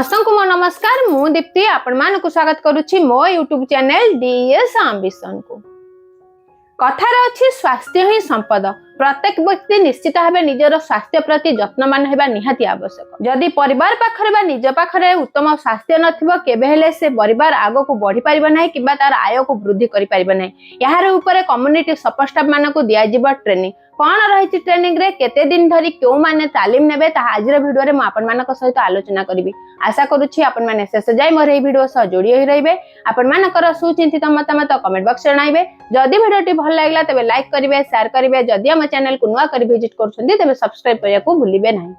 समस्त को मो नमस्कार मु दीप्ति आपण मानक स्वागत करुछि मो यूट्यूब चैनल डीएस एम्बिशन को। कथार अछि स्वास्थ्य ही संपद। प्रत्येक व्यक्ति निश्चित भाव निजर स्वास्थ्य प्रति जत्नवान होगा निहाती आवश्यक। जदि परिवार पाखरे बा निज पाखरे उत्तम स्वास्थ्य नथिबो केबे हेले से परिवार आगो को बढ़ी परिबो नाही किबा तार आय को वृद्धि करि परिबो नाही। यार ऊपर कम्युनिटी सपोर्ट स्टाफ मानकु दिया जिवो ट्रेनिंग कौन रही ट्रेनिंग रे केते दिन धरी क्यों माने तालीम नेबे ता आज वीडियो रे मु आपण मानक सहित आलोचना करिवि। आशा करूछि आपण माने शेष जाय मोर एही वीडियो सह जोड़ी होई रहिबे। आपण मानकर सुचिंतित मतामत कमेंट बॉक्स रे जणाइबे। जदि वीडियोटी भल लागला तबे लाइक करिवे शेयर करिवे। जदि हम चैनल को नुआ कर विजिट करछन्ती तबे सब्सक्राइब करिया को भूलिबे नाही।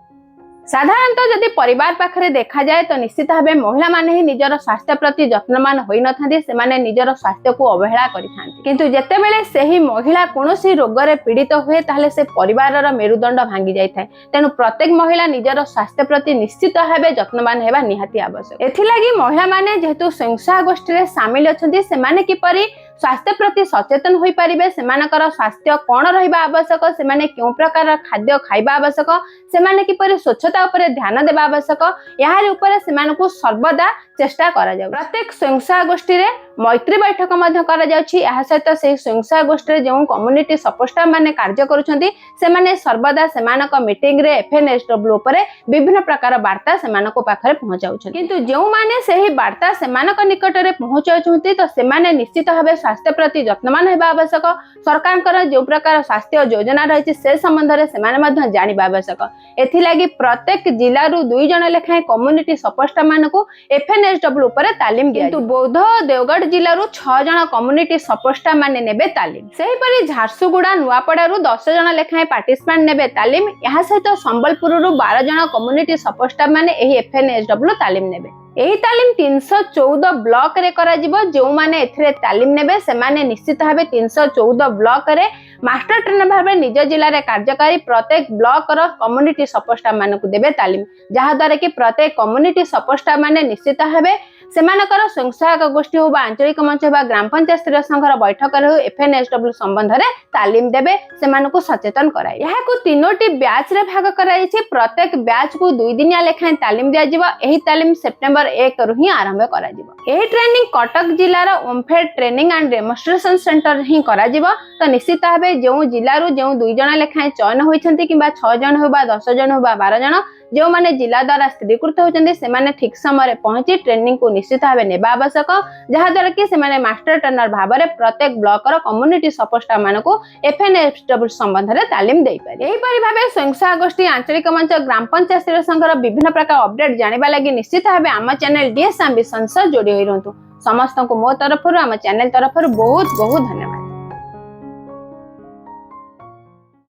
साधारणतः जदि परिवार पाखरे देखा जाए तो निश्चित भावे महिला माने ही निजर स्वास्थ्य प्रति जत्नवान होई नथांती। से माने निजर स्वास्थ्य को अवहेला करिथांती किंतु जेतेबेले सेही महिला कोनोसी रोग रे पीड़ित हुए ताहले से परिवारर मेरुदंड भांगी जाय थाए। तेनु प्रत्येक महिला निजर स्वास्थ्य प्रति निश्चित भावे जत्नवान हेबा निहाती आवश्यक। एथि लागि महिला माने जेहेतु स्वयंसहायक गोष्ठी रे शामिल अछंती से माने किपरि स्वास्थ्य प्रति सचेतन होई परिबे, सेमानकर स्वास्थ्य कोन रहिबा आवश्यक, सेमाने क्यों प्रकार खाद्य खाइबा आवश्यक, सेमाने किपरि स्वच्छता उपरे ध्यान देबा आवश्यक, यार उपरे सेमानकु सर्वदा चेष्टा करा जाउ। प्रत्येक स्वयंसहायक गोष्ठी रे मैत्री बैठक मध्य करा जाउछि। एहा सहित से स्वयंसहायक गोष्ठी रे जो कम्युनिटी सपोर्ट स्टाफ माने कार्य करूछन्ती सेमाने सर्वदा सेमानक मीटिंग रे एफएनएसडब्ल्यू उपरे विभिन्न प्रकार वार्ता सेमानको पाखरे पहुंचाउछन्ती किंतु जो माने सेही वार्ता सेमानक निकट रे पहुंचाउछन्ती तो सेमाने निश्चित भाबे स्वास्थ्य प्रति जत्नवान हेबा आवश्यक। सरकारकर जो प्रकार स्वास्थ्य योजना रही से संबंध में से जानिबा आवश्यक। एथि लागि प्रत्येक जिल्ला रु 2 जण लेखाएं कम्युनिटी सपोर्ट स्टाफ मानकु एफएनएसडब्ल्यू उपरे तालीम दिया। किंतु बौद्ध देवगढ़ जिल्ला रु 6 जण कम्युनिटी सपोर्ट स्टाफ माने नेबे तालीम। सेही परि झारसुगुड़ा नुआपड़ा रु 10 जण लेखाएं पार्टिसिपेंट नेबे तालीम। यहा सहित संबलपुर रु 12 जण कम्युनिटी सपोर्ट स्टाफ माने एही एफएनएसडब्ल्यू तालीम नेबे। एही तालीम 314 ब्लॉक रे करा जिवो। जो माने एथिरे तालीम नेबे से माने निश्चित भाबे 314 ब्लॉक रे मास्टर ट्रेनर भाबे निज जिल्ला रे कार्यकारी प्रत्येक ब्लॉक रो कम्युनिटी सपोर्ट स्टाफ मानकु देबे तालीम। जहा द्वारा कि प्रत्येक कम्युनिटी सपोर्ट स्टाफ माने निश्चित भाबे सेमानकर स्वयंसहायक गोष्ठी हो आंचलिक मंच हो ग्राम पंचायत स्तरीय संघर बैठक हो एफएनएसडब्ल्यू संबंध में तालीम देबे सेमानकु सचेतन कराई। यहाकु 3टी बैच रे भाग कराई छि। प्रत्येक बैच को 2 दिनिया लेखाएं तालीम दिया जिवो। एही तालीम सेप्टेम्बर 1 रु ही आरंभ करा जिवो। एही ट्रेनिंग कटक जिल्ला रो OMFED training and demonstration centre ही करा जिवो। तो निश्चित भाबे जो जिल्ला रु जो 2 जण लेखाएं चयन होइछन्ती किबा 6 जण हो बा 10 जण हो बा 12 जण जो माने जिला द्वारा स्थिरीकृत होचंदी से माने ठीक समय पहुंची ट्रेनिंग को निश्चित भावे नेबा आवश्यक। जहा द्वारा कि से माने मास्टर ट्रेनर भाबरे प्रत्येक ब्लॉक रो कम्युनिटी सपोर्ट स्टाफ मानको एफएनएसडब्ल्यू संबंध रे तालीम देई पारे। एही परि भाबे स्वयंसहायक गोष्ठी आंचलिक मंच ग्राम पंचायत स्तरीय संघर विभिन्न प्रकार अपडेट जानिबा लागि निश्चित भावे आम चैनल डीएस एम्बिशन से जोड़ी होई रहंतु। समस्त को मो तरफ आम चैनल तरफ बहुत बहुत धन्यवाद।